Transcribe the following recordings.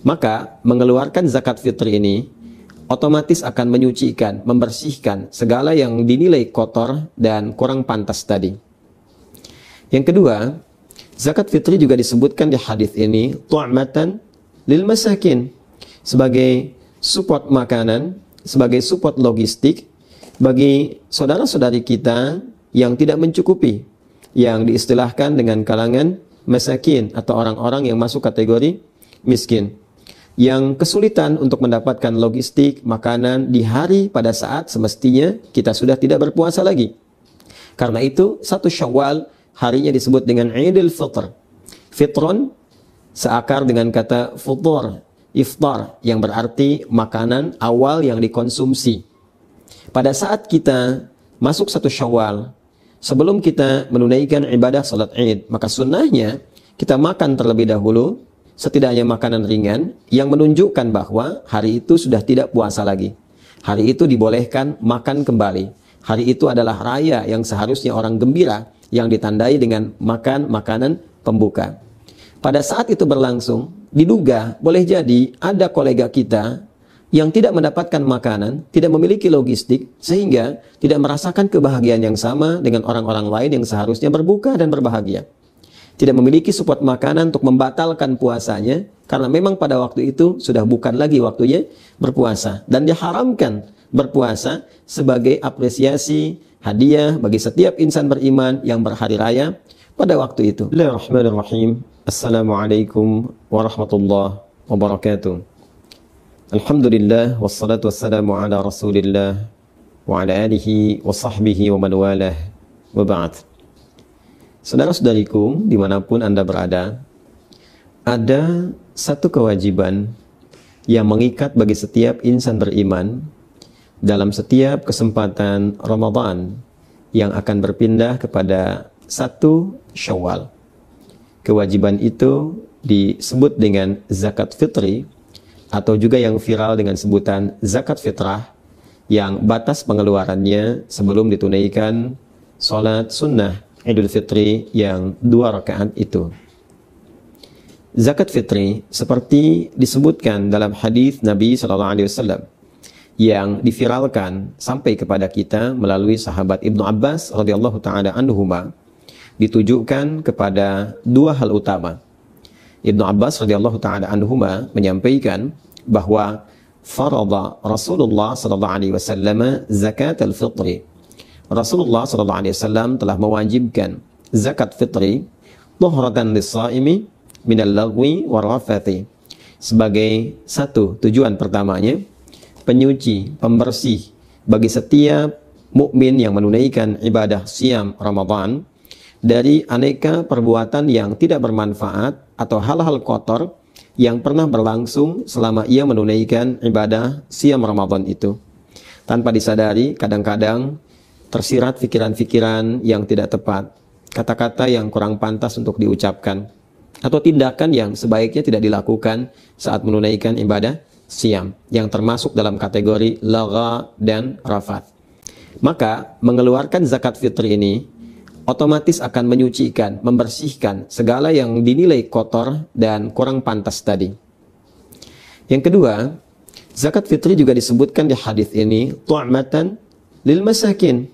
Maka mengeluarkan zakat fitri ini otomatis akan menyucikan, membersihkan segala yang dinilai kotor dan kurang pantas tadi. Yang kedua, zakat fitri juga disebutkan di hadis ini tu'matan lil masakin, sebagai support makanan, sebagai support logistik bagi saudara-saudari kita yang tidak mencukupi, yang diistilahkan dengan kalangan masakin atau orang-orang yang masuk kategori miskin, yang kesulitan untuk mendapatkan logistik makanan di hari pada saat semestinya kita sudah tidak berpuasa lagi. Karena itu 1 Syawal harinya disebut dengan Idul Fitr. Fitron seakar dengan kata futur, iftar, yang berarti makanan awal yang dikonsumsi. Pada saat kita masuk 1 Syawal, sebelum kita menunaikan ibadah salat Id, maka sunnahnya kita makan terlebih dahulu, setidaknya makanan ringan yang menunjukkan bahwa hari itu sudah tidak puasa lagi. Hari itu dibolehkan makan kembali. Hari itu adalah raya yang seharusnya orang gembira, yang ditandai dengan makan makanan pembuka. Pada saat itu berlangsung, diduga boleh jadi ada kolega kita yang tidak mendapatkan makanan, tidak memiliki logistik, sehingga tidak merasakan kebahagiaan yang sama dengan orang-orang lain yang seharusnya berbuka dan berbahagia. Tidak memiliki support makanan untuk membatalkan puasanya, karena memang pada waktu itu sudah bukan lagi waktunya berpuasa, dan diharamkan berpuasa sebagai apresiasi, hadiah bagi setiap insan beriman yang berhari raya pada waktu itu. Bismillahirrahmanirrahim. Assalamualaikum warahmatullahi wabarakatuh. Alhamdulillah wassalatu wassalamu ala Rasulillah wa ala alihi wa sahbihi wa man walah, wa ba'd. Saudara-saudariku, dimanapun Anda berada, ada satu kewajiban yang mengikat bagi setiap insan beriman dalam setiap kesempatan Ramadan yang akan berpindah kepada 1 Syawal. Kewajiban itu disebut dengan zakat fitri, atau juga yang viral dengan sebutan zakat fitrah, yang batas pengeluarannya sebelum ditunaikan sholat sunnah Idul Fitri yang 2 rakaat itu. Zakat fitri seperti disebutkan dalam hadis Nabi SAW yang diviralkan sampai kepada kita melalui sahabat Ibnu Abbas radhiyallahu taala anhuma, ditujukan kepada 2 hal utama. Ibnu Abbas radhiyallahu taala anhuma menyampaikan bahwa farada Rasulullah sallallahu alaihi wasallam zakat al-fitri. Rasulullah SAW telah mewajibkan zakat fitri tuhratan lis-shaimi minal lagwi warafathi, sebagai satu tujuan pertamanya, penyuci, pembersih bagi setiap mukmin yang menunaikan ibadah siam Ramadan dari aneka perbuatan yang tidak bermanfaat atau hal-hal kotor yang pernah berlangsung selama ia menunaikan ibadah siam Ramadan itu. Tanpa disadari, kadang-kadang tersirat pikiran-pikiran yang tidak tepat, kata-kata yang kurang pantas untuk diucapkan, atau tindakan yang sebaiknya tidak dilakukan saat menunaikan ibadah siam, yang termasuk dalam kategori lagha dan rafat. Maka mengeluarkan zakat fitri ini otomatis akan menyucikan, membersihkan segala yang dinilai kotor dan kurang pantas tadi. Yang kedua, zakat fitri juga disebutkan di hadis ini tu'matan lil masakin,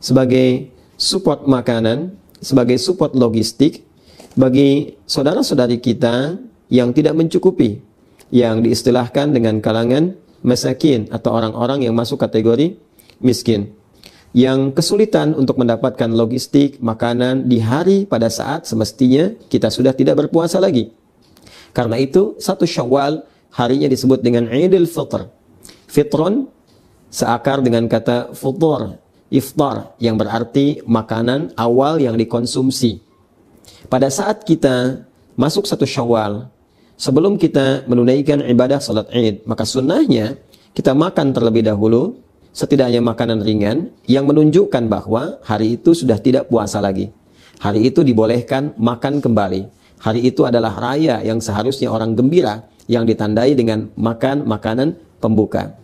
sebagai support makanan, sebagai support logistik bagi saudara-saudari kita yang tidak mencukupi, yang diistilahkan dengan kalangan masakin atau orang-orang yang masuk kategori miskin, yang kesulitan untuk mendapatkan logistik makanan di hari pada saat semestinya kita sudah tidak berpuasa lagi. Karena itu 1 Syawal harinya disebut dengan Idul Fitr. Fitron seakar dengan kata futur, iftar, yang berarti makanan awal yang dikonsumsi. Pada saat kita masuk 1 Syawal, sebelum kita menunaikan ibadah salat Id, maka sunnahnya kita makan terlebih dahulu, setidaknya makanan ringan yang menunjukkan bahwa hari itu sudah tidak puasa lagi. Hari itu dibolehkan makan kembali. Hari itu adalah raya yang seharusnya orang gembira, yang ditandai dengan makan makanan pembuka.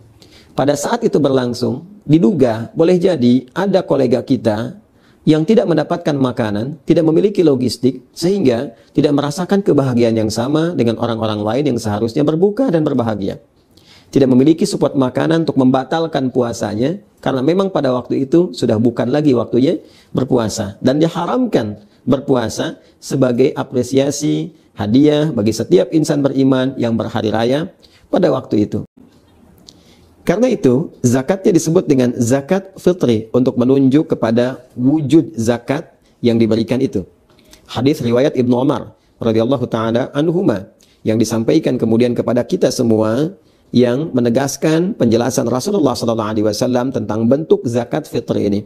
Pada saat itu berlangsung, diduga boleh jadi ada kolega kita yang tidak mendapatkan makanan, tidak memiliki logistik, sehingga tidak merasakan kebahagiaan yang sama dengan orang-orang lain yang seharusnya berbuka dan berbahagia. Tidak memiliki support makanan untuk membatalkan puasanya, karena memang pada waktu itu sudah bukan lagi waktunya berpuasa. Dan diharamkan berpuasa sebagai apresiasi, hadiah bagi setiap insan beriman yang berhari raya pada waktu itu. Karena itu, zakatnya disebut dengan zakat fitri untuk menunjuk kepada wujud zakat yang diberikan itu. Hadis riwayat Ibnu Umar radhiyallahu taala anhuma yang disampaikan kemudian kepada kita semua yang menegaskan penjelasan Rasulullah sallallahu alaihi wasallam tentang bentuk zakat fitri ini.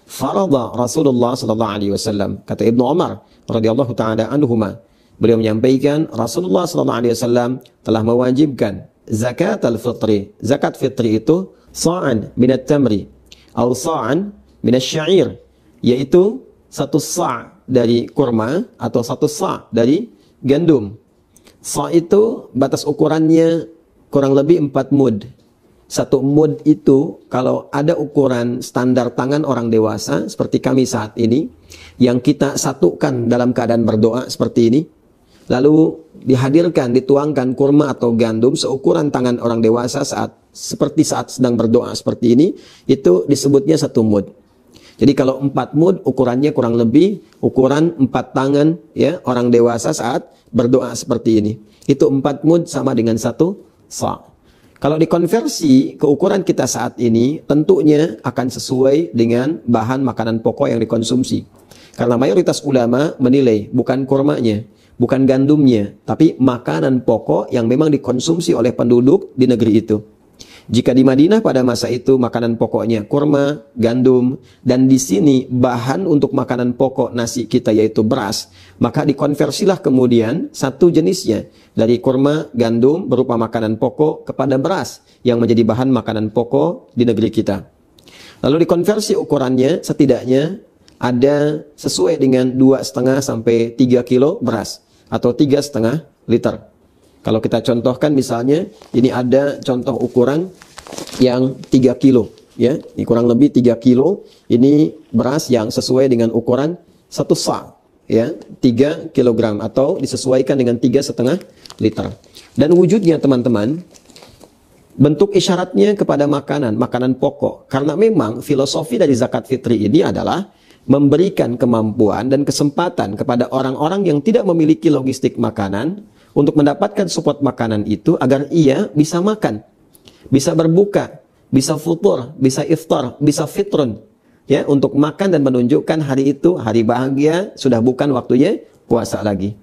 Faradha Rasulullah sallallahu alaihi wasallam, kata Ibnu Umar radhiyallahu taala anhuma, beliau menyampaikan Rasulullah sallallahu alaihi wasallam telah mewajibkan zakat al-fitri. Zakat fitri itu sa'an minat tamri atau sa'an minat syair, yaitu satu sa' dari kurma atau satu sa' dari gandum. Sa' itu batas ukurannya kurang lebih 4 mud. Satu mud itu kalau ada ukuran standar tangan orang dewasa seperti kami saat ini, yang kita satukan dalam keadaan berdoa seperti ini, lalu dihadirkan, dituangkan kurma atau gandum seukuran tangan orang dewasa seperti saat sedang berdoa seperti ini, itu disebutnya 1 mud. Jadi kalau 4 mud ukurannya kurang lebih ukuran 4 tangan ya orang dewasa saat berdoa seperti ini. Itu 4 mud sama dengan 1 sa'. Kalau dikonversi ke ukuran kita saat ini, tentunya akan sesuai dengan bahan makanan pokok yang dikonsumsi. Karena mayoritas ulama menilai bukan kurmanya, bukan gandumnya, tapi makanan pokok yang memang dikonsumsi oleh penduduk di negeri itu. Jika di Madinah pada masa itu makanan pokoknya kurma, gandum, dan di sini bahan untuk makanan pokok nasi kita yaitu beras, maka dikonversilah kemudian satu jenisnya dari kurma, gandum berupa makanan pokok kepada beras yang menjadi bahan makanan pokok di negeri kita. Lalu dikonversi ukurannya setidaknya ada sesuai dengan 2,5 sampai 3 kilo beras atau 3,5 liter. Kalau kita contohkan misalnya, ini ada contoh ukuran yang 3 kilo. Ya, ini kurang lebih 3 kilo. Ini beras yang sesuai dengan ukuran 1 sa'. Ya, 3 kilogram atau disesuaikan dengan 3,5 liter. Dan wujudnya teman-teman, bentuk isyaratnya kepada makanan pokok. Karena memang filosofi dari zakat fitri ini adalah memberikan kemampuan dan kesempatan kepada orang-orang yang tidak memiliki logistik makanan untuk mendapatkan support makanan itu agar ia bisa makan, bisa berbuka, bisa futur, bisa iftar, bisa fitrun, ya, untuk makan dan menunjukkan hari itu hari bahagia, sudah bukan waktunya puasa lagi.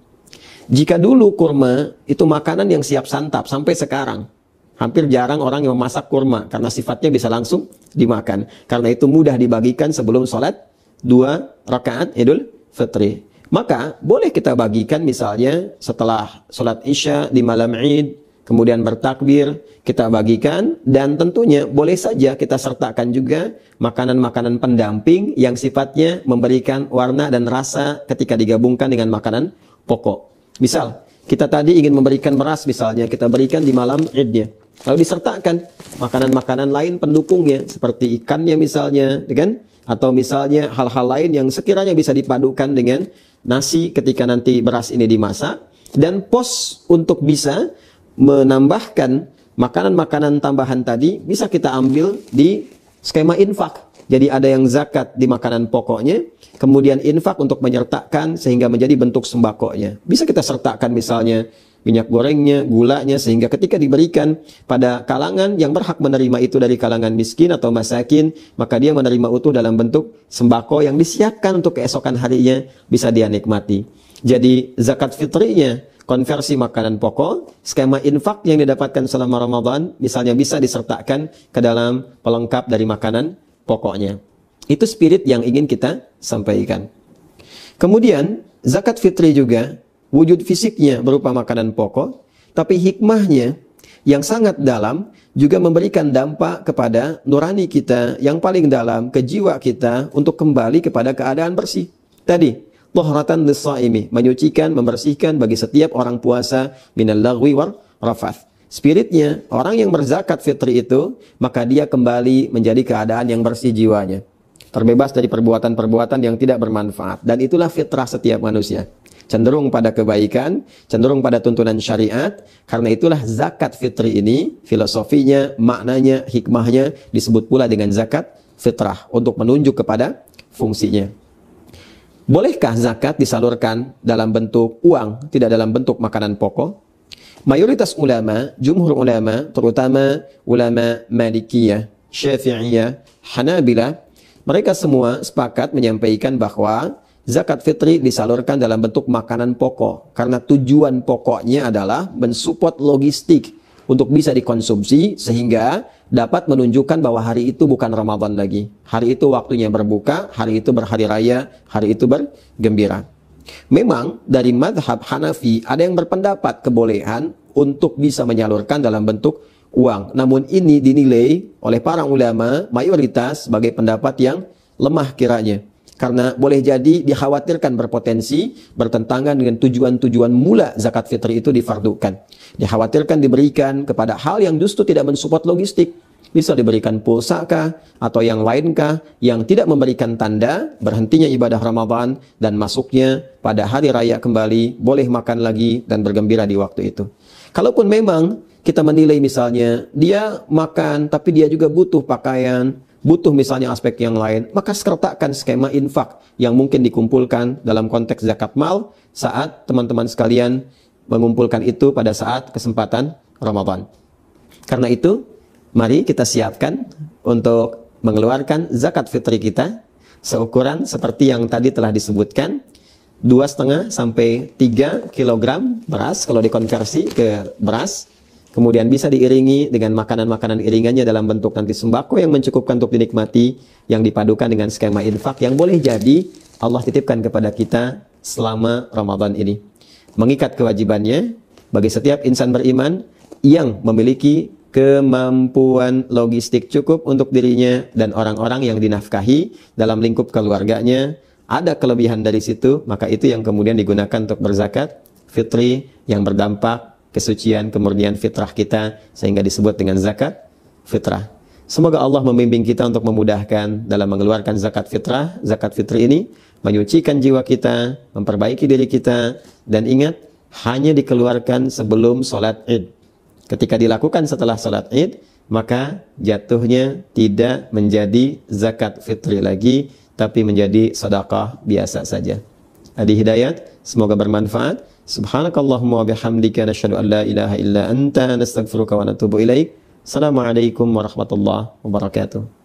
Jika dulu kurma itu makanan yang siap santap, sampai sekarang hampir jarang orang yang memasak kurma karena sifatnya bisa langsung dimakan. Karena itu mudah dibagikan sebelum sholat 2 rakaat Idul Fitri. Maka boleh kita bagikan misalnya setelah sholat isya di malam Id, kemudian bertakbir, kita bagikan, dan tentunya boleh saja kita sertakan juga makanan-makanan pendamping yang sifatnya memberikan warna dan rasa ketika digabungkan dengan makanan pokok. Misal, kita tadi ingin memberikan beras misalnya, kita berikan di malam Idnya. Lalu disertakan makanan-makanan lain pendukungnya, seperti ikannya misalnya, kan? Atau misalnya hal-hal lain yang sekiranya bisa dipadukan dengan nasi ketika nanti beras ini dimasak, dan pos untuk bisa menambahkan makanan-makanan tambahan tadi bisa kita ambil di skema infak. Jadi ada yang zakat di makanan pokoknya, kemudian infak untuk menyertakan sehingga menjadi bentuk sembakonya. Bisa kita sertakan misalnya minyak gorengnya, gulanya, sehingga ketika diberikan pada kalangan yang berhak menerima itu dari kalangan miskin atau masakin, maka dia menerima utuh dalam bentuk sembako yang disiapkan untuk keesokan harinya bisa dia nikmati. Jadi zakat fitrinya konversi makanan pokok, skema infak yang didapatkan selama Ramadan misalnya bisa disertakan ke dalam pelengkap dari makanan pokoknya. Itu spirit yang ingin kita sampaikan. Kemudian zakat fitri juga wujud fisiknya berupa makanan pokok, tapi hikmahnya yang sangat dalam juga memberikan dampak kepada nurani kita yang paling dalam, ke jiwa kita untuk kembali kepada keadaan bersih. Tadi, tuhratan lis-shaimi, menyucikan, membersihkan bagi setiap orang puasa minal lagwi war rafath. Spiritnya, orang yang berzakat fitri itu, maka dia kembali menjadi keadaan yang bersih jiwanya. Terbebas dari perbuatan-perbuatan yang tidak bermanfaat. Dan itulah fitrah setiap manusia. Cenderung pada kebaikan, cenderung pada tuntunan syariat. Karena itulah zakat fitri ini, filosofinya, maknanya, hikmahnya disebut pula dengan zakat fitrah untuk menunjuk kepada fungsinya. Bolehkah zakat disalurkan dalam bentuk uang, tidak dalam bentuk makanan pokok? Mayoritas ulama, jumhur ulama, terutama ulama Malikiyah, Syafi'iyah, Hanabilah, mereka semua sepakat menyampaikan bahwa zakat fitri disalurkan dalam bentuk makanan pokok. Karena tujuan pokoknya adalah mensupport logistik untuk bisa dikonsumsi sehingga dapat menunjukkan bahwa hari itu bukan Ramadan lagi. Hari itu waktunya berbuka, hari itu berhari raya, hari itu bergembira. Memang dari madhab Hanafi ada yang berpendapat kebolehan untuk bisa menyalurkan dalam bentuk uang. Namun ini dinilai oleh para ulama mayoritas sebagai pendapat yang lemah kiranya. Karena boleh jadi dikhawatirkan berpotensi bertentangan dengan tujuan-tujuan mula zakat fitri itu difardukan. Dikhawatirkan diberikan kepada hal yang justru tidak mensupport logistik. Bisa diberikan pulsa kah atau yang lainkah yang tidak memberikan tanda berhentinya ibadah Ramadan dan masuknya pada hari raya kembali, boleh makan lagi dan bergembira di waktu itu. Kalaupun memang kita menilai misalnya dia makan tapi dia juga butuh pakaian, butuh misalnya aspek yang lain, maka sertakan skema infak yang mungkin dikumpulkan dalam konteks zakat mal saat teman-teman sekalian mengumpulkan itu pada saat kesempatan Ramadan. Karena itu, mari kita siapkan untuk mengeluarkan zakat fitri kita seukuran seperti yang tadi telah disebutkan, 2,5 sampai 3 kilogram beras kalau dikonversi ke beras. Kemudian bisa diiringi dengan makanan-makanan iringannya dalam bentuk nanti sembako yang mencukupkan untuk dinikmati, yang dipadukan dengan skema infak yang boleh jadi Allah titipkan kepada kita selama Ramadan ini. Mengikat kewajibannya bagi setiap insan beriman yang memiliki kemampuan logistik cukup untuk dirinya dan orang-orang yang dinafkahi dalam lingkup keluarganya. Ada kelebihan dari situ, maka itu yang kemudian digunakan untuk berzakat fitri yang berdampak kesucian, kemurnian fitrah kita sehingga disebut dengan zakat fitrah. Semoga Allah membimbing kita untuk memudahkan dalam mengeluarkan zakat fitrah. Zakat fitri ini menyucikan jiwa kita, memperbaiki diri kita, dan ingat, hanya dikeluarkan sebelum sholat Id. Ketika dilakukan setelah sholat Id, maka jatuhnya tidak menjadi zakat fitri lagi, tapi menjadi sedekah biasa saja. Adi Hidayat, semoga bermanfaat. Subhanakallahumma wa bihamdika nasyhadu an la ilaha illa anta nastaghfiruka wa natubu ilaik. Assalamualaikum warahmatullahi wabarakatuh.